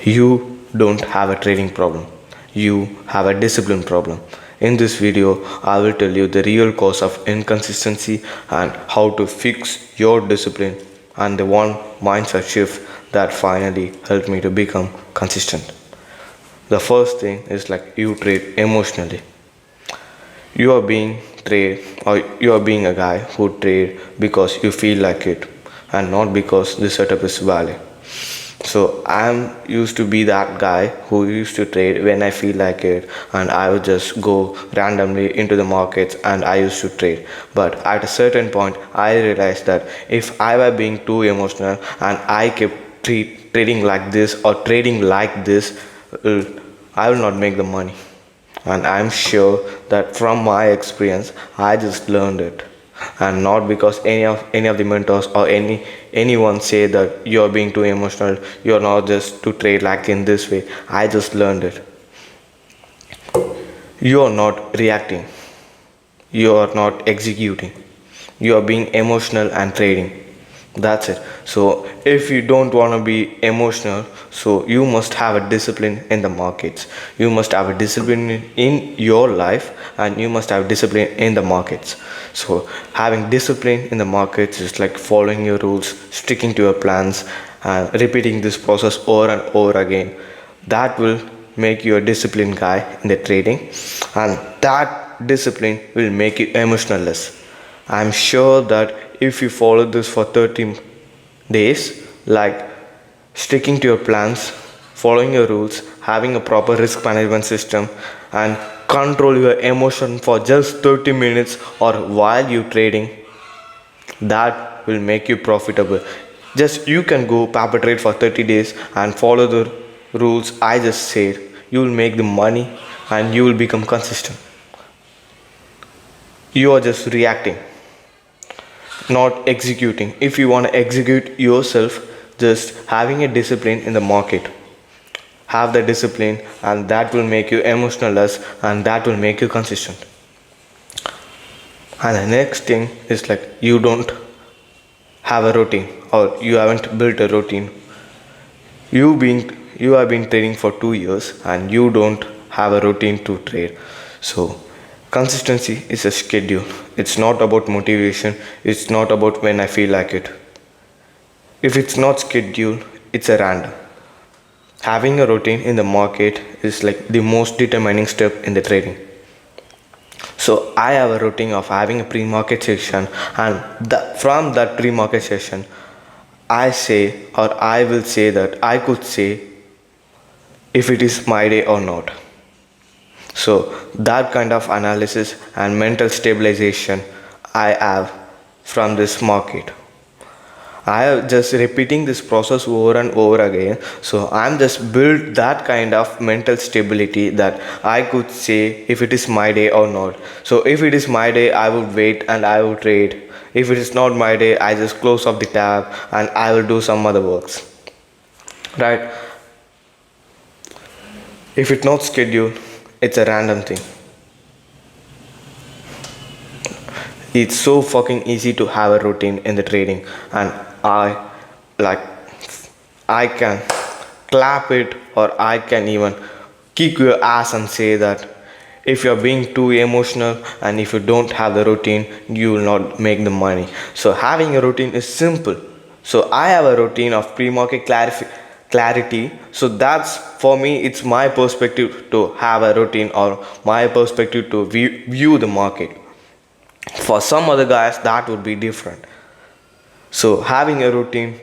You don't have a trading problem. You have a discipline problem. In this video, I will tell you the real cause of inconsistency and how to fix your discipline and the one mindset shift that finally helped me to become consistent. The first thing is like you trade emotionally. You are being trade or you are being a guy who trade because you feel like it and not because the setup is valid. So I'm used to be that guy who used to trade when I feel like it, and I would just go randomly into the markets and I used to trade. But at a certain point, I realized that if I were being too emotional and I kept trading like this or trading like this, uh, I will not make the money. And I'm sure that from my experience, I just learned it, and not because any of the mentors or anyone say that you're being too emotional, you're not just to trade like in this way. I just learned it. You are not reacting, you are not executing, you are being emotional and trading. That's it. So if you don't want to be emotional, so you must have a discipline in the markets, you must have a discipline in your life, and you must have discipline in the markets. So having discipline in the markets is like following your rules, sticking to your plans, and repeating this process over and over again. That will make you a disciplined guy in the trading, and that discipline will make you emotionless. I'm sure that if you follow this for 30 days, like sticking to your plans, following your rules, having a proper risk management system, and control your emotion for just 30 minutes or while you trading, that will make you profitable. Just you can go paper trade for 30 days and follow the rules I just said. You will make the money and you will become consistent. You are just reacting, not executing. If you want to execute yourself, just having a discipline in the market. Have the discipline, and that will make you emotionless, and that will make you consistent. And the next thing is like you don't have a routine, or you haven't built a routine. You have been trading for 2 years and you don't have a routine to trade. So consistency is a schedule. It's not about motivation. It's not about when I feel like it. If it's not scheduled, it's a random. Having a routine in the market is like the most determining step in the trading. So I have a routine of having a pre-market session, and from that pre-market session, I say, or I will say that I could say if it is my day or not. So that kind of analysis and mental stabilization I have from this market. I am just repeating this process over and over again. So I'm just built that kind of mental stability that I could say if it is my day or not. So if it is my day, I would wait and I would trade. If it is not my day, I just close off the tab and I will do some other works. Right? If it's not scheduled, it's a random thing. It's so fucking easy to have a routine in the trading, and I like I can clap it, or I can even kick your ass and say that if you're being too emotional and if you don't have the routine, you will not make the money. So having a routine is simple. So I have a routine of pre-market clarity. So that's for me, it's my perspective to have a routine, or my perspective to view the market. For some other guys, that would be different. So having a routine,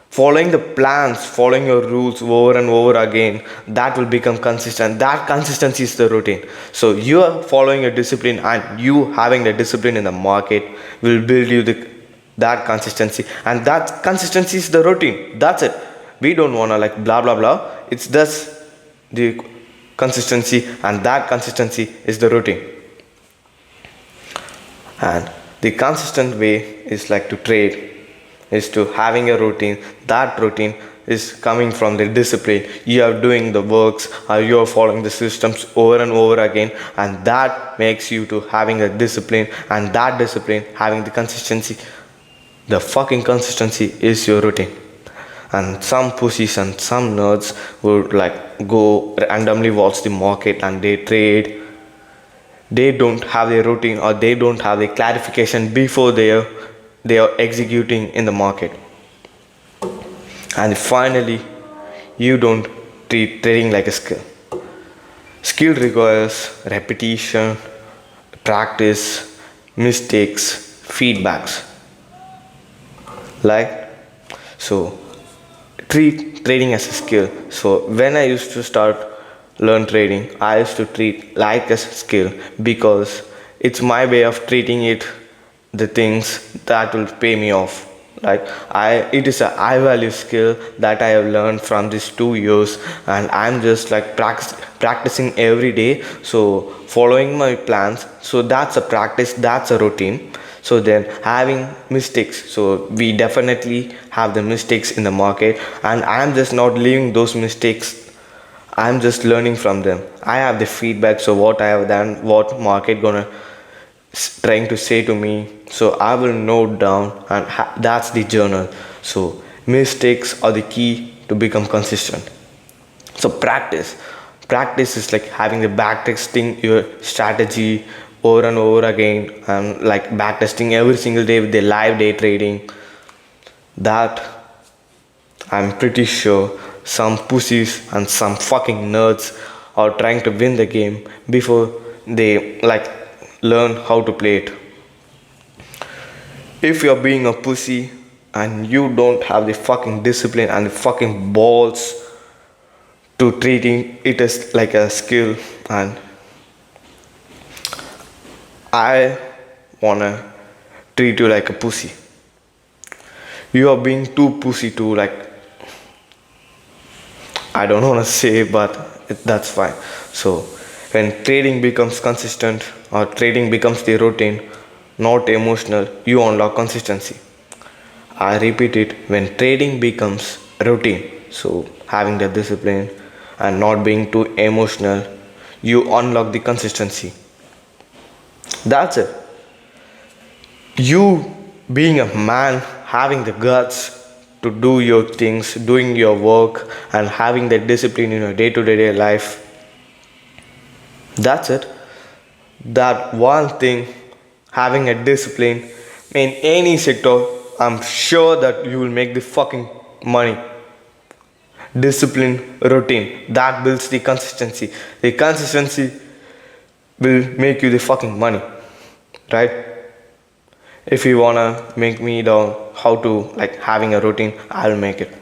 following the plans, following your rules over and over again, that will become consistent. That consistency is the routine. So you are following a discipline, and you having the discipline in the market will build you that consistency, and that consistency is the routine. That's it. We don't want to like blah blah blah. It's just the consistency, and that consistency is the routine. And the consistent way is like to trade, is to having a routine. That routine is coming from the discipline. You are doing the works, or you are following the systems over and over again, and that makes you to having a discipline, and that discipline having the consistency. The fucking consistency is your routine. And some pussies and some nerds would like go randomly watch the market and they trade. They don't have a routine or they don't have a clarification before they are executing in the market. And finally, you don't treat trading like a skill. Skill requires repetition, practice, mistakes, feedbacks. Like, so treat trading as a skill. So when I used to start learn trading, I used to treat like a skill because it's my way of treating it the things that will pay me off. Like it is a high value skill that I have learned from these 2 years, and I'm just like practicing every day. So following my plans. So that's a practice. That's a routine. So then having mistakes, so we definitely have the mistakes in the market, and I'm just not leaving those mistakes. I'm just learning from them. I have the feedback, so what I have done, what market gonna trying to say to me, so I will note down, and that's the journal. So mistakes are the key to become consistent. So practice is like having the backtesting your strategy over and over again, and like backtesting every single day with the live day trading. That I'm pretty sure some pussies and some fucking nerds are trying to win the game before they like learn how to play it. If you're being a pussy and you don't have the fucking discipline and the fucking balls to treating it as like a skill, and I wanna treat you like a pussy. You are being too pussy to like, I don't wanna say, but that's fine. So when trading becomes consistent or trading becomes the routine, not emotional, you unlock consistency. I repeat it, when trading becomes routine, so having the discipline and not being too emotional, you unlock the consistency. That's it. You being a man, having the guts to do your things, doing your work, and having that discipline in your day to day life. That's it. That one thing, having a discipline in any sector, I'm sure that you will make the fucking money. Discipline, routine, that builds the consistency. The consistency will make you the fucking money, right? If you wanna make me down how to like having a routine, I'll make it.